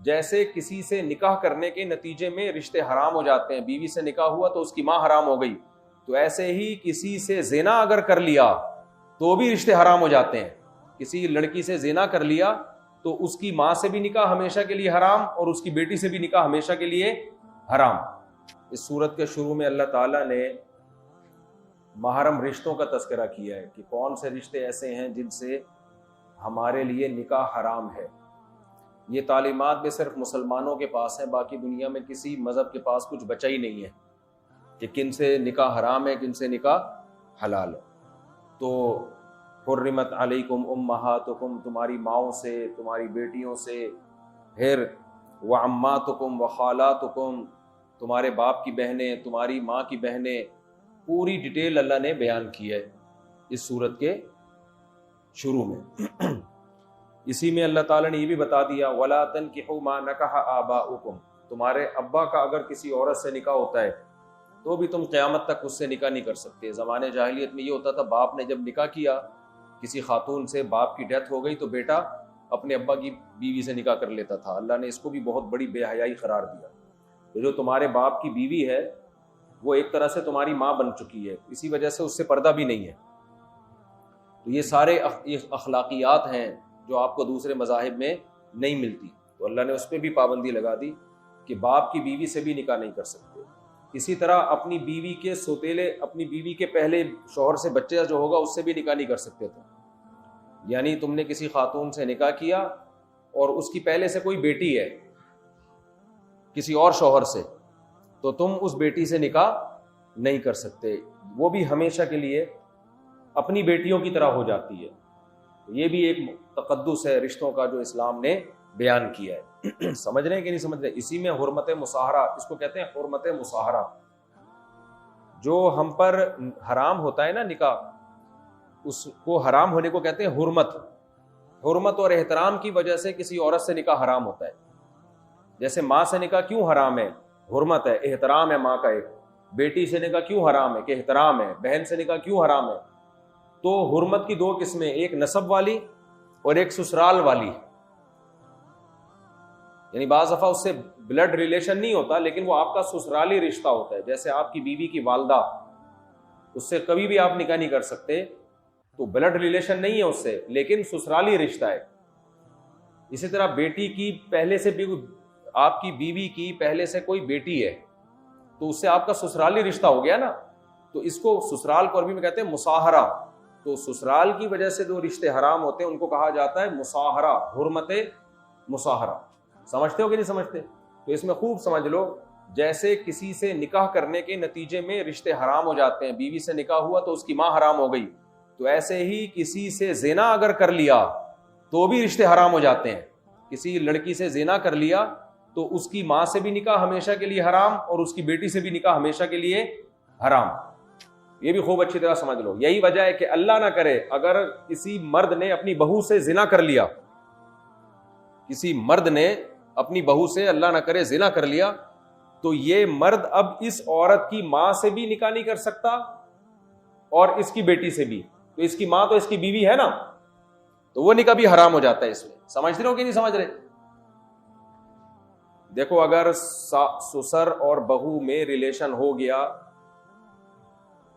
جیسے کسی سے نکاح کرنے کے نتیجے میں رشتے حرام ہو جاتے ہیں، بیوی سے نکاح ہوا تو اس کی ماں حرام ہو گئی، تو ایسے ہی کسی سے زنا اگر کر لیا تو بھی رشتے حرام ہو جاتے ہیں۔ کسی لڑکی سے زنا کر لیا تو اس کی ماں سے بھی نکاح ہمیشہ کے لیے حرام اور اس کی بیٹی سے بھی نکاح ہمیشہ کے لیے حرام۔ اس سورت کے شروع میں اللہ تعالیٰ نے محرم رشتوں کا تذکرہ کیا ہے کہ کون سے رشتے ایسے ہیں جن سے ہمارے لیے نکاح حرام ہے۔ یہ تعلیمات بھی صرف مسلمانوں کے پاس ہیں، باقی دنیا میں کسی مذہب کے پاس کچھ بچا ہی نہیں ہے کہ کن سے نکاح حرام ہے کن سے نکاح حلال ہے۔ تو حرمت علیکم امہاتکم، تمہاری ماؤں سے، تمہاری بیٹیوں سے، پھر وعماتکم وخالاتکم، تمہارے باپ کی بہنیں، تمہاری ماں کی بہنیں، پوری ڈیٹیل اللہ نے بیان کی ہے اس سورت کے شروع میں۔ اسی میں اللہ تعالیٰ نے یہ بھی بتا دیا وَلَا تَنْكِحُوا مَا نَكَحَ آبَاؤُكُمْ، تمہارے ابا کا اگر کسی عورت سے نکاح ہوتا ہے تو بھی تم قیامت تک اس سے نکاح نہیں کر سکتے۔ زمانے جاہلیت میں یہ ہوتا تھا، باپ نے جب نکاح کیا کسی خاتون سے، باپ کی ڈیتھ ہو گئی تو بیٹا اپنے ابا کی بیوی سے نکاح کر لیتا تھا۔ اللہ نے اس کو بھی بہت بڑی بے حیائی قرار دیا کہ جو تمہارے باپ کی بیوی ہے وہ ایک طرح سے تمہاری ماں بن چکی ہے، اسی وجہ سے اس سے پردہ بھی نہیں ہے۔ تو یہ سارے اخلاقیات ہیں جو آپ کو دوسرے مذاہب میں نہیں ملتی، تو اللہ نے اس پہ بھی پابندی لگا دی کہ باپ کی بیوی سے بھی نکاح نہیں کر سکتے۔ اسی طرح اپنی بیوی کے سوتیلے، اپنی بیوی کے پہلے شوہر سے بچہ جو ہوگا اس سے بھی نکاح نہیں کر سکتے تھے۔ یعنی تم نے کسی خاتون سے نکاح کیا اور اس کی پہلے سے کوئی بیٹی ہے کسی اور شوہر سے، تو تم اس بیٹی سے نکاح نہیں کر سکتے، وہ بھی ہمیشہ کے لیے اپنی بیٹیوں کی طرح ہو جاتی ہے۔ یہ بھی ایک تقدس ہے رشتوں کا جو اسلام نے بیان کیا ہے۔ سمجھ رہے ہیں کہ نہیں سمجھ رہے؟ اسی میں حرمت مصاہرہ، اس کو کہتے ہیں حرمت مصاہرہ، جو ہم پر حرام ہوتا ہے نا نکاح، اس کو حرام ہونے کو کہتے ہیں حرمت۔ حرمت اور احترام کی وجہ سے کسی عورت سے نکاح حرام ہوتا ہے۔ جیسے ماں سے نکاح کیوں حرام ہے؟ حرمت ہے، احترام ہے ماں کا ایک۔ بیٹی سے نکاح کیوں حرام ہے؟ کہ احترام ہے۔ بہن سے نکاح کیوں حرام ہے؟ تو حرمت کی دو قسمیں، ایک نسب والی اور ایک سسرال والی۔ یعنی بعض دفعہ اس سے بلڈ ریلیشن نہیں ہوتا لیکن وہ آپ کا سسرالی رشتہ ہوتا ہے، جیسے آپ کی بیوی کی والدہ، اس سے کبھی بھی آپ نکاح نہیں کر سکتے، تو بلڈ ریلیشن نہیں ہے اس سے لیکن سسرالی رشتہ ہے۔ اسی طرح بیٹی کی پہلے سے بھی، آپ کی بیوی کی پہلے سے کوئی بیٹی ہے تو اس سے آپ کا سسرالی رشتہ ہو گیا نا، تو اس کو سسرال کو عربی میں کہتے ہیں مصاہرہ۔ تو سسرال کی وجہ سے جو رشتے حرام ہوتے ہیں ان کو کہا جاتا ہے مصاہرہ، حرمت مصاہرہ۔ سمجھتے ہو کہ نہیں سمجھتے؟ تو اس میں خوب سمجھ لو، جیسے کسی سے نکاح کرنے کے نتیجے میں رشتے حرام ہو جاتے ہیں، بیوی سے نکاح ہوا تو اس کی ماں حرام ہو گئی، تو ایسے ہی کسی سے زنا اگر کر لیا تو بھی رشتے حرام ہو جاتے ہیں۔ کسی لڑکی سے زنا کر لیا تو اس کی ماں سے بھی نکاح ہمیشہ کے لیے حرام اور اس کی بیٹی سے بھی نکاح ہمیشہ کے لیے حرام۔ یہ بھی خوب اچھی طرح سمجھ لو۔ یہی وجہ ہے کہ اللہ نہ کرے اگر کسی مرد نے اپنی بہو سے زنا کر لیا، کسی مرد نے اپنی بہو سے اللہ نہ کرے زنا کر لیا، تو یہ مرد اب اس عورت کی ماں سے بھی نکاح نہیں کر سکتا اور اس کی بیٹی سے بھی، تو اس کی ماں تو اس کی بیوی ہے نا، تو وہ نکاح بھی حرام ہو جاتا ہے اس میں۔ سمجھ رہے ہو کہ نہیں سمجھ رہے؟ دیکھو اگر سسر اور بہو میں ریلیشن ہو گیا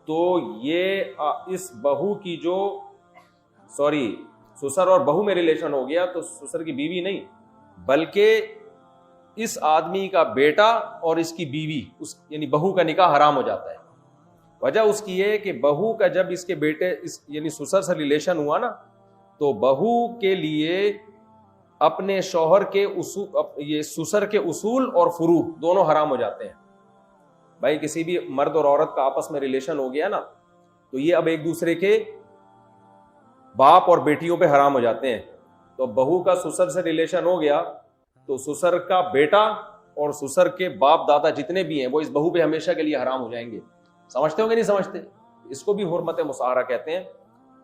تو یہ اس بہو کی جو سسر اور بہو میں ریلیشن ہو گیا تو سسر کی بیوی نہیں بلکہ اس آدمی کا بیٹا اور اس کی بیوی یعنی بہو کا نکاح حرام ہو جاتا ہے۔ وجہ اس کی یہ کہ بہو کا جب اس کے بیٹے یعنی سسر سے ریلیشن ہوا نا، تو بہو کے لیے اپنے شوہر کے یہ سسر کے اصول اور فروع دونوں حرام ہو جاتے ہیں۔ بھائی کسی بھی مرد اور عورت کا آپس میں ریلیشن ہو گیا نا تو یہ اب ایک دوسرے کے باپ اور بیٹیوں پہ حرام ہو جاتے ہیں۔ تو بہو کا سسر سے ریلیشن ہو گیا تو سسر کا بیٹا اور سسر کے باپ دادا جتنے بھی ہیں وہ اس بہو پہ ہمیشہ کے لیے حرام ہو جائیں گے۔ سمجھتے ہو کہ نہیں سمجھتے؟ اس کو بھی حرمت مصاہرہ کہتے ہیں۔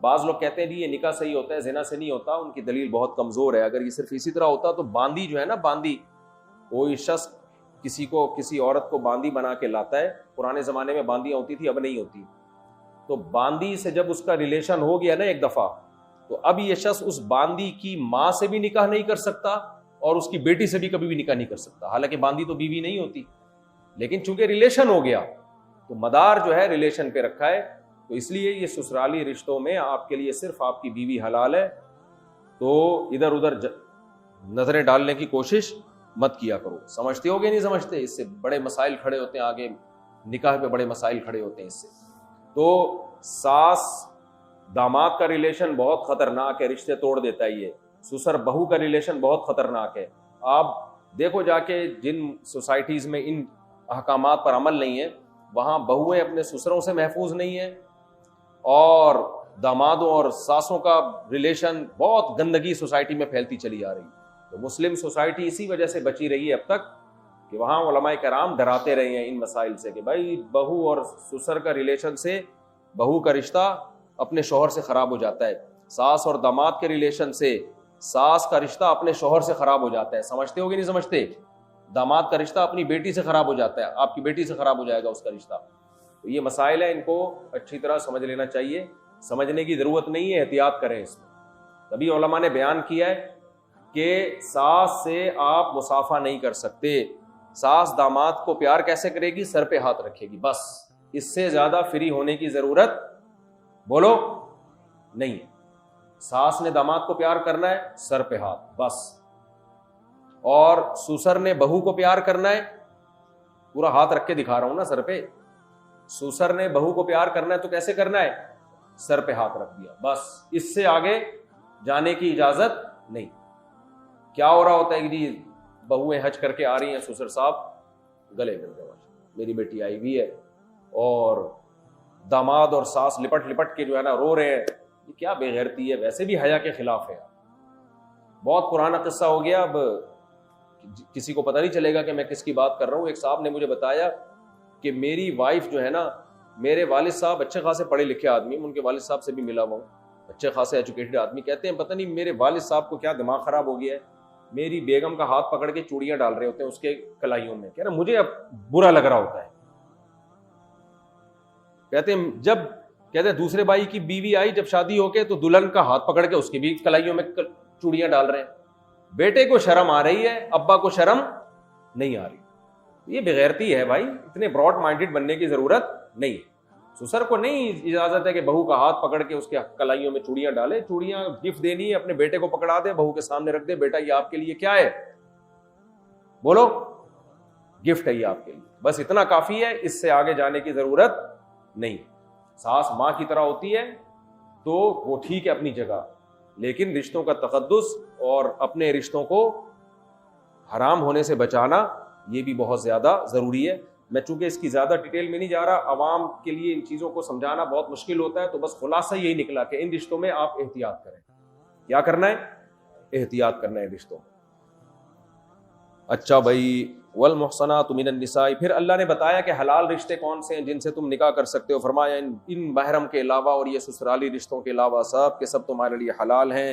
بعض لوگ کہتے ہیں جی یہ نکاح صحیح ہوتا ہے، زنا سے نہیں ہوتا، ان کی دلیل بہت کمزور ہے۔ اگر یہ صرف اسی طرح ہوتا تو باندی جو ہے نا، باندی، کوئی شخص کسی عورت کو باندی بنا کے لاتا ہے، پرانے زمانے میں باندیاں ہوتی تھی، اب نہیں ہوتی، تو باندی سے جب اس کا ریلیشن ہو گیا نا ایک دفعہ، تو اب یہ شخص اس باندی کی ماں سے بھی نکاح نہیں کر سکتا اور اس کی بیٹی سے بھی کبھی بھی نکاح نہیں کر سکتا، حالانکہ باندھی تو بیوی نہیں ہوتی، لیکن چونکہ ریلیشن ہو گیا تو مدار جو ہے ریلیشن پہ رکھا ہے، تو اس لیے یہ سسرالی رشتوں میں آپ کے لیے صرف آپ کی بیوی حلال ہے، تو ادھر ادھر نظریں ڈالنے کی کوشش مت کیا کرو۔ سمجھتے ہو گے نہیں سمجھتے؟ اس سے بڑے مسائل کھڑے ہوتے ہیں، آگے نکاح پہ بڑے مسائل کھڑے ہوتے ہیں اس سے۔ تو ساس داماد کا ریلیشن بہت خطرناک ہے، رشتے توڑ دیتا ہے یہ۔ سسر بہو کا ریلیشن بہت خطرناک ہے۔ آپ دیکھو جا کے جن سوسائٹیز میں ان احکامات پر عمل نہیں ہے، وہاں بہویں اپنے سسروں سے محفوظ نہیں ہیں، اور دامادوں اور ساسوں کا ریلیشن بہت گندگی سوسائٹی میں پھیلتی چلی آ رہی ہے۔ تو مسلم سوسائٹی اسی وجہ سے بچی رہی ہے اب تک کہ وہاں علماء کرام ڈراتے رہے ہیں ان مسائل سے کہ بھائی بہو اور سسر کا ریلیشن سے بہو کا رشتہ اپنے شوہر سے خراب ہو جاتا ہے، ساس اور داماد کے ریلیشن سے ساس کا رشتہ اپنے شوہر سے خراب ہو جاتا ہے۔ سمجھتے ہو گے نہیں سمجھتے؟ داماد کا رشتہ اپنی بیٹی سے خراب ہو جاتا ہے، آپ کی بیٹی سے خراب ہو جائے گا اس کا رشتہ۔ تو یہ مسائل ہیں، ان کو اچھی طرح سمجھ لینا چاہیے، سمجھنے کی ضرورت نہیں ہے، احتیاط کریں اس میں۔ تبھی علماء نے بیان کیا ہے کہ ساس سے آپ مصافحہ نہیں کر سکتے۔ ساس داماد کو پیار کیسے کرے گی؟ سر پہ ہاتھ رکھے گی، بس اس سے زیادہ فری ہونے کی ضرورت بولو نہیں۔ ساس نے داماد کو پیار کرنا ہے، سر پہ ہاتھ بس۔ اور سسر نے بہو کو پیار کرنا ہے، پورا ہاتھ رکھ کے دکھا رہا ہوں نا سر پہ، سسر نے بہو کو پیار کرنا ہے تو کیسے کرنا ہے؟ سر پہ ہاتھ رکھ دیا بس، اس سے آگے جانے کی اجازت نہیں۔ کیا ہو رہا ہوتا ہے کہ جی بہویں حج کر کے آ رہی ہیں، سسر صاحب گلے مل گئے، میری بیٹی آئی ہوئی ہے، اور داماد اور ساس لپٹ لپٹ کے جو ہے نا رو رہے ہیں۔ یہ کیا بے غیرتی ہے، ویسے بھی حیا کے خلاف ہے۔ بہت پرانا قصہ ہو گیا، اب کسی کو پتہ نہیں چلے گا کہ میں کس کی بات کر رہا ہوں۔ ایک صاحب نے مجھے بتایا کہ میری وائف جو ہے نا، میرے والد صاحب اچھے خاصے پڑھے لکھے آدمی، ان کے والد صاحب سے بھی ملا ہوا ہوں، اچھے خاصے ایجوکیٹڈ آدمی، کہتے ہیں پتہ نہیں میرے والد صاحب کو کیا دماغ خراب ہو گیا ہے، میری بیگم کا ہاتھ پکڑ کے چوڑیاں ڈال رہے ہوتے ہیں اس کے کلائیوں میں۔ کہہ رہے مجھے اب برا لگ رہا ہوتا ہے۔ کہتے ہیں دوسرے بھائی کی بیوی آئی جب شادی ہو کے، تو دلہن کا ہاتھ پکڑ کے اس کی بھی کلائیوں میں چوڑیاں ڈال رہے ہیں۔ بیٹے کو شرم آ رہی ہے، ابا کو شرم نہیں آ رہی۔ یہ بغیرتی ہے بھائی، اتنے براڈ مائنڈڈ بننے کی ضرورت نہیں۔ سسر کو نہیں اجازت ہے کہ بہو کا ہاتھ پکڑ کے اس کے کلائیوں میں چوڑیاں ڈالے۔ چوڑیاں گفٹ دینی ہے، اپنے بیٹے کو پکڑا دے، بہو کے سامنے رکھ دے، بیٹا یہ آپ کے لیے کیا ہے، بولو گفٹ ہے یہ آپ کے لیے، بس اتنا کافی ہے، اس سے آگے جانے کی ضرورت نہیں۔ ساس ماں کی طرح ہوتی ہے تو وہ ٹھیک ہے اپنی جگہ، لیکن رشتوں کا تقدس اور اپنے رشتوں کو حرام ہونے سے بچانا یہ بھی بہت زیادہ ضروری ہے۔ میں چونکہ اس کی زیادہ ڈیٹیل میں نہیں جا رہا، عوام کے لیے ان چیزوں کو سمجھانا بہت مشکل ہوتا ہے، تو بس خلاصہ یہی نکلا کہ ان رشتوں میں آپ احتیاط کریں۔ کیا کرنا ہے؟ احتیاط کرنا ہے رشتوں میں۔ اچھا بھائی، والمحصنات من النساء، پھر اللہ نے بتایا کہ حلال رشتے کون سے ہیں جن سے تم نکاح کر سکتے ہو۔ فرمایا ان محرم کے علاوہ اور یہ سسرالی رشتوں کے علاوہ سب کے سب تمہارے لیے حلال ہیں،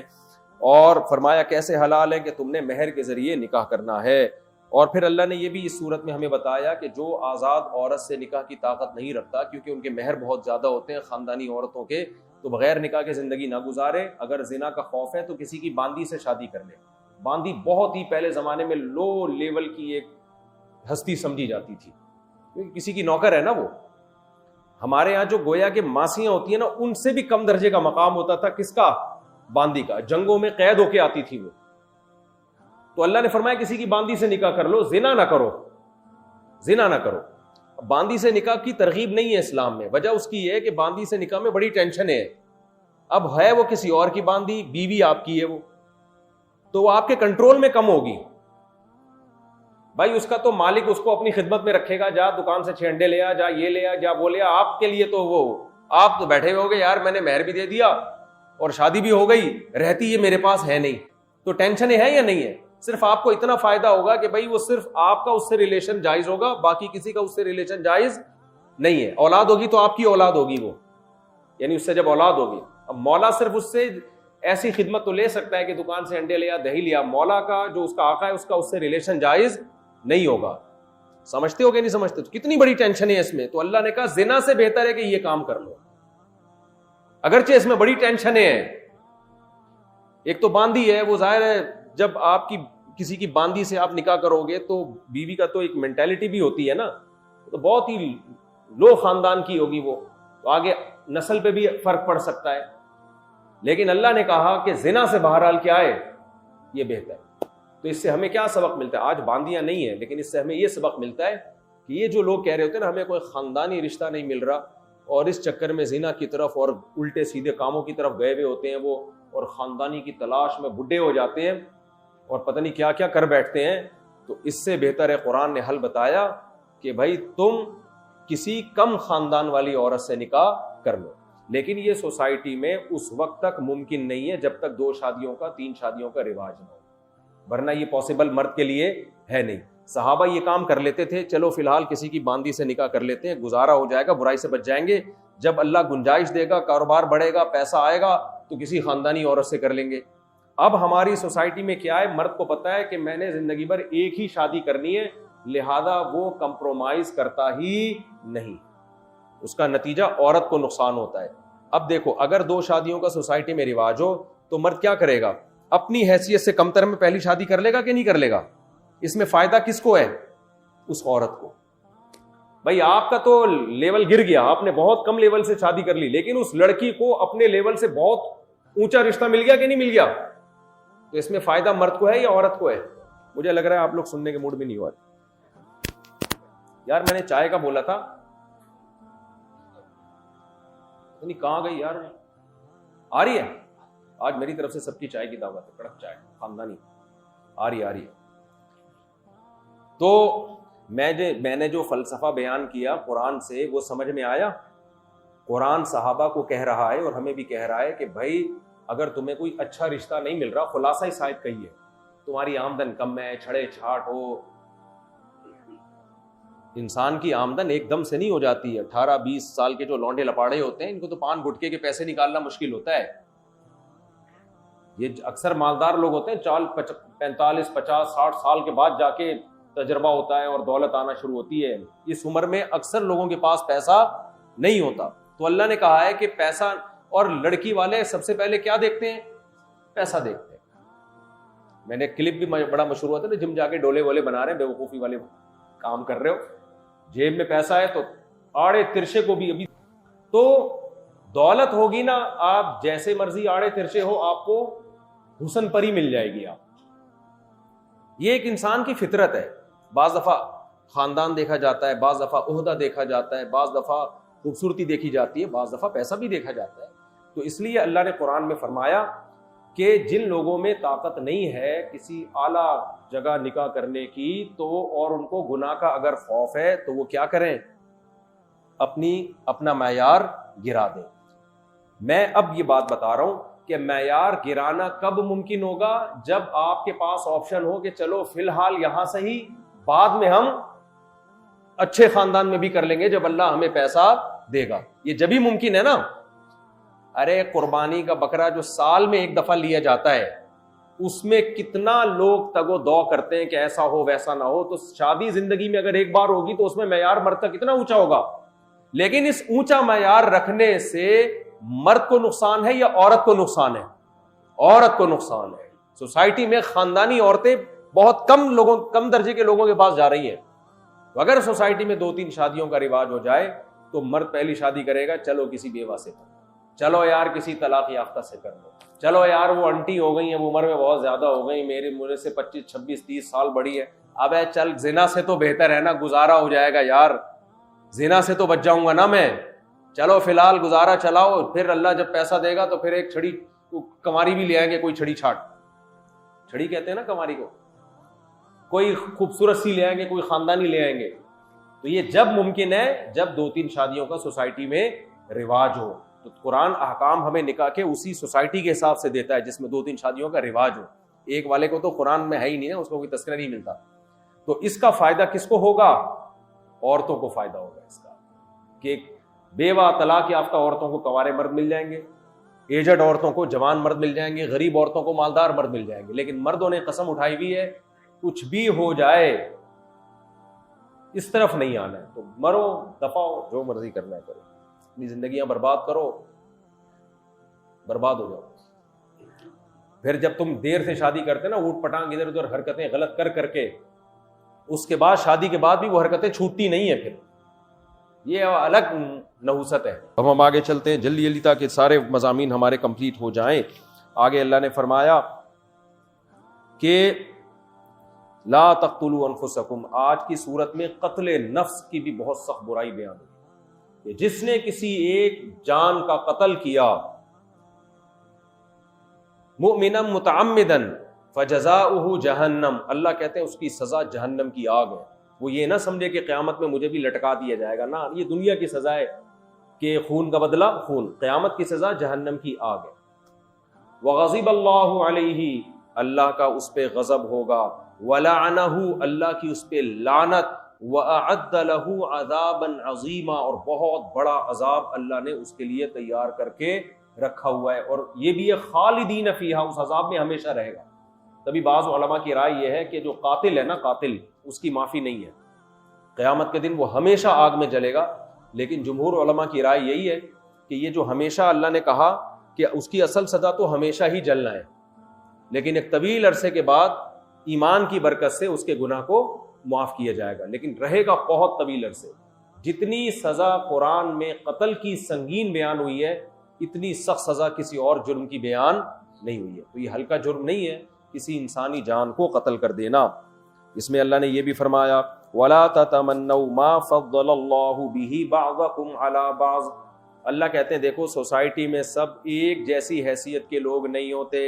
اور فرمایا کیسے حلال ہے کہ تم نے مہر کے ذریعے نکاح کرنا ہے۔ اور پھر اللہ نے یہ بھی اس صورت میں ہمیں بتایا کہ جو آزاد عورت سے نکاح کی طاقت نہیں رکھتا، کیونکہ ان کے مہر بہت زیادہ ہوتے ہیں خاندانی عورتوں کے، تو بغیر نکاح کے زندگی نہ گزارے۔ اگر زنا کا خوف ہے تو کسی کی باندی سے شادی کر لے۔ باندی بہت ہی پہلے زمانے میں لو لیول کی ایک ہستی سمجھی جاتی تھی، کیونکہ کسی کی نوکر ہے نا وہ۔ ہمارے ہاں جو گویا کہ ماسیاں ہوتی ہیں نا، ان سے بھی کم درجے کا مقام ہوتا تھا کس کا؟ باندی کا۔ جنگوں میں قید ہو کے آتی تھی وہ۔ تو اللہ نے فرمایا کسی کی باندی سے نکاح کر لو، زنا نہ کرو، زنا نہ کرو۔ باندی سے نکاح کی ترغیب نہیں ہے اسلام میں، وجہ اس کی یہ ہے کہ باندی سے نکاح میں بڑی ٹینشن ہے۔ اب ہے وہ کسی اور کی باندی، بیوی آپ کی ہے وہ، تو وہ آپ کے کنٹرول میں کم ہوگی۔ بھائی اس کا تو مالک اس کو اپنی خدمت میں رکھے گا، جا دکان سے 6 انڈے لے آ، جا یہ لے آ، جا وہ لے آ۔ آپ کے لیے تو وہ آپ تو بیٹھے ہوئے ہوگے، یار میں نے مہر بھی دے دیا اور شادی بھی ہو گئی، رہتی یہ میرے پاس ہے نہیں، تو ٹینشن ہے یا نہیں ہے؟ صرف آپ کو اتنا فائدہ ہوگا کہ بھائی وہ صرف آپ کا اس سے ریلیشن جائز ہوگا، باقی کسی کا اس سے ریلیشن جائز نہیں ہے۔ اولاد ہوگی تو آپ کی اولاد ہوگی وہ، یعنی اس سے جب اولاد ہوگی، اب مولا صرف اس سے ایسی خدمت تو لے سکتا ہے کہ دکان سے انڈے لیا، دہی لیا، مولا کا جو اس کا آقا ہے اس کا اس سے ریلیشن جائز نہیں ہوگا۔ سمجھتے ہو کہ نہیں سمجھتے؟ تو کتنی بڑی ٹینشن ہے اس میں۔ تو اللہ نے کہا زنا سے بہتر ہے کہ یہ کام کر لو، اگرچہ اس میں بڑی ٹینشن ہے۔ ایک تو باندھی ہے، وہ ظاہر ہے جب آپ کی کسی کی باندی سے آپ نکاح کرو گے تو بیوی کا تو ایک مینٹیلٹی بھی ہوتی ہے نا, تو بہت ہی لو خاندان کی ہوگی وہ, تو آگے نسل پہ بھی فرق پڑ سکتا ہے. لیکن اللہ نے کہا کہ زنا سے بہرحال کیا ہے, یہ بہتر. تو اس سے ہمیں کیا سبق ملتا ہے؟ آج باندیاں نہیں ہیں, لیکن اس سے ہمیں یہ سبق ملتا ہے کہ یہ جو لوگ کہہ رہے ہوتے ہیں نا ہمیں کوئی خاندانی رشتہ نہیں مل رہا, اور اس چکر میں زنا کی طرف اور الٹے سیدھے کاموں کی طرف گئے ہوئے ہوتے ہیں وہ, اور خاندانی کی تلاش میں بڈھے ہو جاتے ہیں اور پتہ نہیں کیا کیا کر بیٹھتے ہیں. تو اس سے بہتر ہے قرآن نے حل بتایا کہ بھائی تم کسی کم خاندان والی عورت سے نکاح کر لو. لیکن یہ سوسائٹی میں اس وقت تک ممکن نہیں ہے جب تک 2 شادیوں کا 3 شادیوں کا رواج نہ ہو, ورنہ یہ پاسبل مرد کے لیے ہے نہیں. صحابہ یہ کام کر لیتے تھے, چلو فی الحال کسی کی باندی سے نکاح کر لیتے ہیں, گزارا ہو جائے گا, برائی سے بچ جائیں گے, جب اللہ گنجائش دے گا, کاروبار بڑھے گا, پیسہ آئے گا تو کسی خاندانی عورت سے کر لیں گے. اب ہماری سوسائٹی میں کیا ہے, مرد کو پتا ہے کہ میں نے زندگی بھر ایک ہی شادی کرنی ہے, لہذا وہ کمپرومائز کرتا ہی نہیں, اس کا نتیجہ عورت کو نقصان ہوتا ہے. اب دیکھو اگر 2 شادیوں کا سوسائٹی میں رواج ہو تو مرد کیا کرے گا, اپنی حیثیت سے کمتر میں پہلی شادی کر لے گا کہ نہیں کر لے گا؟ اس میں فائدہ کس کو ہے؟ اس عورت کو. بھائی آپ کا تو لیول گر گیا, آپ نے بہت کم لیول سے شادی کر لی, لیکن اس لڑکی کو اپنے لیول سے بہت اونچا رشتہ مل گیا کہ نہیں مل گیا؟ تو اس میں فائدہ مرد کو ہے یا عورت کو ہے؟ مجھے لگ رہا ہے آپ لوگ سننے کے موڈ میں نہیں ہوا. یار میں نے چائے کا بولا تھا, نہیں کہاں گئی یار؟ آ رہی ہے آج میری طرف سے سب کی چائے کی دعوت ہے, کڑک چائے خاندانی آ رہی ہے. تو میں نے جو فلسفہ بیان کیا قرآن سے وہ سمجھ میں آیا؟ قرآن صحابہ کو کہہ رہا ہے اور ہمیں بھی کہہ رہا ہے کہ بھائی اگر تمہیں کوئی اچھا رشتہ نہیں مل رہا, خلاصہ اس آیت کہی ہے, تمہاری آمدن کم ہے, چھڑے چھاٹ ہو, انسان کی آمدن ایک دم سے نہیں ہو جاتی ہے. 18-20 سال کے جو لونڈے لپاڑے ہوتے ہیں ان کو تو پان گٹکے کے پیسے نکالنا مشکل ہوتا ہے. یہ اکثر مالدار لوگ ہوتے ہیں 45, 50, 60 سال کے بعد جا کے تجربہ ہوتا ہے اور دولت آنا شروع ہوتی ہے. اس عمر میں اکثر لوگوں کے پاس پیسہ نہیں ہوتا. تو اللہ نے کہا ہے کہ پیسہ, اور لڑکی والے سب سے پہلے کیا دیکھتے ہیں؟ پیسہ دیکھتے ہیں. میں نے کلپ بھی بڑا مشہور ہوا تھا نا, جم جا کے ڈولے وولے بنا رہے ہیں, بیوقوفی والے کام کر رہے ہو, جیب میں پیسہ ہے تو آڑے ترشے کو بھی ابھی تو دولت ہوگی نا, آپ جیسے مرضی آڑے ترشے ہو آپ کو حسن پری مل جائے گی. آپ یہ ایک انسان کی فطرت ہے. بعض دفعہ خاندان دیکھا جاتا ہے, بعض دفعہ عہدہ دیکھا جاتا ہے, بعض دفعہ خوبصورتی دیکھی جاتی ہے, بعض دفعہ پیسہ بھی دیکھا جاتا ہے. تو اس لیے اللہ نے قرآن میں فرمایا کہ جن لوگوں میں طاقت نہیں ہے کسی اعلیٰ جگہ نکاح کرنے کی تو, اور ان کو گناہ کا اگر خوف ہے تو وہ کیا کریں؟ اپنا معیار گرا دیں. میں اب یہ بات بتا رہا ہوں کہ معیار گرانا کب ممکن ہوگا؟ جب آپ کے پاس آپشن ہو کہ چلو فی الحال یہاں سے ہی, بعد میں ہم اچھے خاندان میں بھی کر لیں گے جب اللہ ہمیں پیسہ دے گا. یہ جبھی ممکن ہے نا. ارے قربانی کا بکرا جو سال میں ایک دفعہ لیا جاتا ہے اس میں کتنا لوگ تگ و دو کرتے ہیں کہ ایسا ہو ویسا نہ ہو. تو شادی زندگی میں اگر ایک بار ہوگی تو اس میں معیار مرد کا کتنا اونچا ہوگا. لیکن اس اونچا معیار رکھنے سے مرد کو نقصان ہے یا عورت کو نقصان ہے؟ عورت کو نقصان ہے. سوسائٹی میں خاندانی عورتیں بہت کم درجے کے لوگوں کے پاس جا رہی ہیں. اگر سوسائٹی میں 2-3 شادیوں کا رواج ہو جائے تو مرد پہلی شادی کرے گا, چلو کسی بیوہ سے کرو, چلو یار کسی طلاق یافتہ سے کر لو, چلو یار وہ انٹی ہو گئی ہیں, وہ عمر میں بہت زیادہ ہو گئی, میرے سے 25, 26, 30 سال بڑی ہے, اب چل زنا سے تو بہتر ہے نا, گزارا ہو جائے گا یار, زنا سے تو بچ جاؤں گا نا میں, چلو فی الحال گزارا چلاؤ, پھر اللہ جب پیسہ دے گا تو پھر ایک چھڑی کماری بھی لے آئیں گے, کوئی چھڑی چھاٹ, چھڑی کہتے ہیں نا کماری کو, کوئی خوبصورت سی لے آئیں گے, کوئی خاندانی لے آئیں گے. تو یہ جب ممکن ہے جب 2-3 شادیوں کا سوسائٹی میں رواج ہو. تو قرآن احکام ہمیں نکاح کے اسی سوسائٹی کے حساب سے دیتا ہے جس میں 2-3 شادیوں کا رواج ہو. ایک والے کو تو قرآن میں ہے ہی نہیں نا, اس کو کوئی تذکرہ نہیں ملتا. تو اس کا فائدہ کس کو ہوگا؟ عورتوں کو فائدہ ہوگا اس کا, کہ بیوہ طلاق یافتہ عورتوں کو کنوارے مرد مل جائیں گے, ایجڈ عورتوں کو جوان مرد مل جائیں گے, غریب عورتوں کو مالدار مرد مل جائیں گے. لیکن مردوں نے قسم اٹھائی ہوئی ہے کچھ بھی ہو جائے اس طرف نہیں آنا ہے. تو مرو دفاؤ, جو مرضی کرنا ہے کرو, اپنی زندگیاں برباد کرو, برباد ہو جاؤ. پھر جب تم دیر سے شادی کرتے نا، اوٹ پٹانگ ادھر ادھر حرکتیں غلط کر کے، اس کے بعد شادی کے بعد بھی وہ حرکتیں چھوٹتی نہیں ہیں، پھر یہ الگ نحوست ہے۔ اب ہم آگے چلتے ہیں جلدی جلدی تاکہ سارے مضامین ہمارے کمپلیٹ ہو جائیں۔ آگے اللہ نے فرمایا کہ لا تقتلوا انفسکم، آج کی صورت میں قتل نفس کی بھی بہت سخت برائی بیان ہوئی کہ جس نے کسی ایک جان کا قتل کیا مؤمنا متعمدا فجزاؤہ جہنم، اللہ کہتے ہیں اس کی سزا جہنم کی آگ ہے۔ وہ یہ نہ سمجھے کہ قیامت میں مجھے بھی لٹکا دیا جائے گا، نہ، یہ دنیا کی سزا ہے کہ خون کا بدلہ خون، قیامت کی سزا جہنم کی آگ ہے۔ وغضب اللہ علیہ، اللہ کا اس پہ غضب ہوگا، ولعنہ، اللہ کی اس پہ لعنت، واعد لہ عذابا عظیما، اور بہت بڑا عذاب اللہ نے اس کے لیے تیار کر کے رکھا ہوا ہے، اور یہ بھی ہے خالدین فیہا، اس عذاب میں ہمیشہ رہے گا۔ تبھی بعض علماء کی رائے یہ ہے کہ جو قاتل ہے نا، قاتل، اس کی معافی نہیں ہے، قیامت کے دن وہ ہمیشہ آگ میں جلے گا۔ لیکن جمہور علماء کی رائے یہی ہے کہ یہ جو ہمیشہ اللہ نے کہا کہ اس کی اصل سزا تو ہمیشہ ہی جلنا ہے، لیکن ایک طویل عرصے کے بعد ایمان کی برکت سے اس کے گناہ کو معاف کیا جائے گا، لیکن رہے گا بہت طویل عرصے۔ جتنی سزا قرآن میں قتل کی سنگین بیان ہوئی ہے، اتنی سخت سزا کسی اور جرم کی بیان نہیں ہوئی ہے۔ تو یہ ہلکا جرم نہیں ہے کسی انسانی جان کو قتل کر دینا۔ اس میں اللہ نے یہ بھی فرمایا وَلَا تَتَمَنَّوْا مَا فَضَّلَ اللَّهُ بِهِ بَعْضَكُمْ عَلَى بَعْضٍ، اللہ کہتے ہیں دیکھو سوسائٹی میں سب ایک جیسی حیثیت کے لوگ نہیں ہوتے،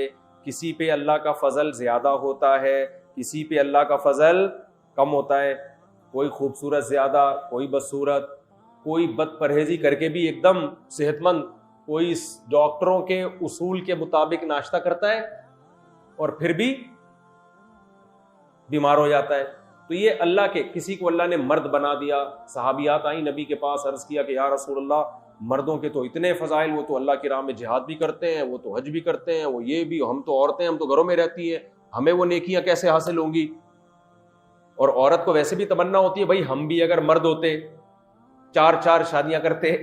کسی پہ اللہ کا فضل زیادہ ہوتا ہے، کسی پہ اللہ کا فضل کم ہوتا ہے، کوئی خوبصورت زیادہ، کوئی بدصورت، کوئی بد پرہیزی کر کے بھی ایک دم صحت مند، کوئی ڈاکٹروں کے اصول کے مطابق ناشتہ کرتا ہے اور پھر بھی بیمار ہو جاتا ہے۔ تو یہ اللہ کے، کسی کو اللہ نے مرد بنا دیا، صحابیات آئیں نبی کے پاس، عرض کیا کہ یا رسول اللہ مردوں کے تو اتنے فضائل، وہ تو اللہ کی راہ میں جہاد بھی کرتے ہیں، وہ تو حج بھی کرتے ہیں، وہ یہ بھی، ہم تو عورتیں، ہم تو گھروں میں رہتی ہیں، ہمیں وہ نیکیاں کیسے حاصل ہوں گی؟ اور عورت کو ویسے بھی تمنا ہوتی ہے بھائی ہم بھی اگر مرد ہوتے 4 شادیاں کرتے،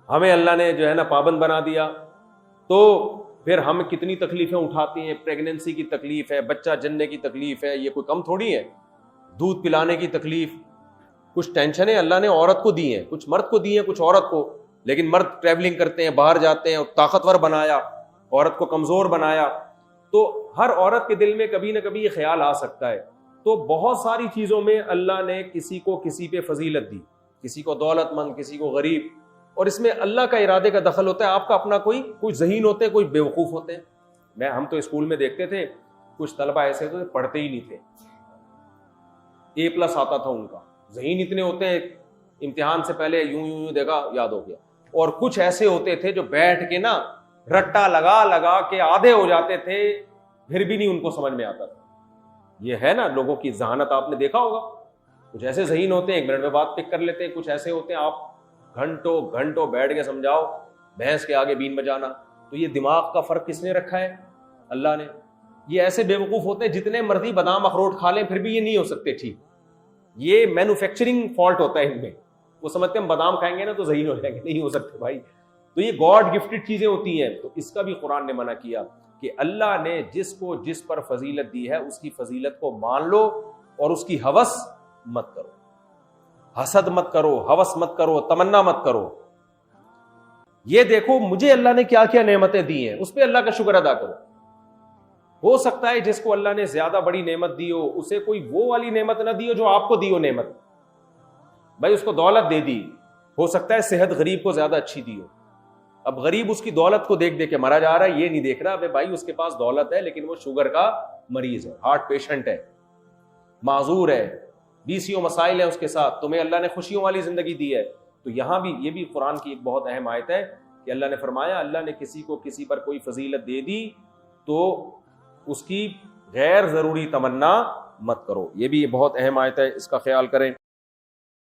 ہمیں اللہ نے جو ہے نا پابند بنا دیا، تو پھر ہم کتنی تکلیفیں اٹھاتی ہیں، پریگننسی کی تکلیف ہے، بچہ جننے کی تکلیف ہے، یہ کوئی کم تھوڑی ہے، دودھ پلانے کی تکلیف، کچھ ٹینشنیں اللہ نے عورت کو دی ہیں، کچھ مرد کو دی ہیں، کچھ عورت کو، لیکن مرد ٹریولنگ کرتے ہیں، باہر جاتے ہیں، اور طاقتور بنایا، عورت کو کمزور بنایا، تو ہر عورت کے دل میں کبھی نہ کبھی یہ خیال آ سکتا ہے۔ تو بہت ساری چیزوں میں اللہ نے کسی کو کسی پہ فضیلت دی، کسی کو دولت مند، کسی کو غریب، اور اس میں اللہ کا ارادے کا دخل ہوتا ہے، آپ کا اپنا کوئی ذہین ہوتے ہیں، کوئی بیوقوف ہوتے ہیں۔ ہم تو اسکول میں دیکھتے تھے کچھ طلبہ ایسے تو پڑھتے ہی نہیں تھے، A+ آتا تھا ان کا، ذہین اتنے ہوتے ہیں، امتحان سے پہلے یوں دیکھا یاد ہو گیا، اور کچھ ایسے ہوتے تھے جو بیٹھ کے نا رٹا لگا کے آدھے ہو جاتے تھے، پھر بھی نہیں ان کو سمجھ میں آتا تھا۔ یہ ہے نا لوگوں کی ذہانت، آپ نے دیکھا ہوگا، کچھ ایسے ذہین ہوتے ہیں 1 منٹ میں بات پک کر لیتے ہیں، کچھ ایسے ہوتے ہیں آپ گھنٹوں بیٹھ کے سمجھاؤ، بھینس کے آگے بین بجانا۔ تو یہ دماغ کا فرق کس نے رکھا ہے؟ اللہ نے۔ یہ ایسے بے وقوف ہوتے ہیں جتنے مرضی بادام اخروٹ کھا لیں پھر بھی یہ نہیں ہو سکتے ٹھیک، یہ مینوفیکچرنگ فالٹ ہوتا ہے ان میں، وہ سمجھتے ہیں ہم بادام کھائیں گے نا تو ذہین ہو جائیں گے، نہیں ہو سکتے بھائی۔ تو یہ گاڈ گفٹڈ چیزیں ہوتی ہیں، تو اس کا بھی قرآن نے منع کیا کہ اللہ نے جس کو جس پر فضیلت دی ہے اس کی فضیلت کو مان لو اور اس کی ہوس مت کرو، حسد مت کرو، ہوس مت کرو، تمنا مت کرو۔ یہ دیکھو مجھے اللہ نے کیا کیا نعمتیں دی ہیں، اس پہ اللہ کا شکر ادا کرو۔ ہو سکتا ہے جس کو اللہ نے زیادہ بڑی نعمت دی ہو اسے کوئی وہ والی نعمت نہ دی ہو جو آپ کو دی ہو نعمت، بھائی اس کو دولت دے دی، ہو سکتا ہے صحت غریب کو زیادہ اچھی دی ہو، اب غریب اس کی دولت کو دیکھ کے مرا جا رہا ہے، یہ نہیں دیکھ رہا بھائی اس کے پاس دولت ہے لیکن وہ شوگر کا مریض ہے، ہارٹ پیشنٹ ہے، معذور ہے، 20 مسائل ہیں اس کے ساتھ، تمہیں اللہ نے خوشیوں والی زندگی دی ہے۔ تو یہاں بھی یہ بھی قرآن کی ایک بہت اہم آیت ہے کہ اللہ نے فرمایا اللہ نے کسی کو کسی پر کوئی فضیلت دے دی تو اس کی غیر ضروری تمنا مت کرو، یہ بھی بہت اہم آیت ہے، اس کا خیال کریں۔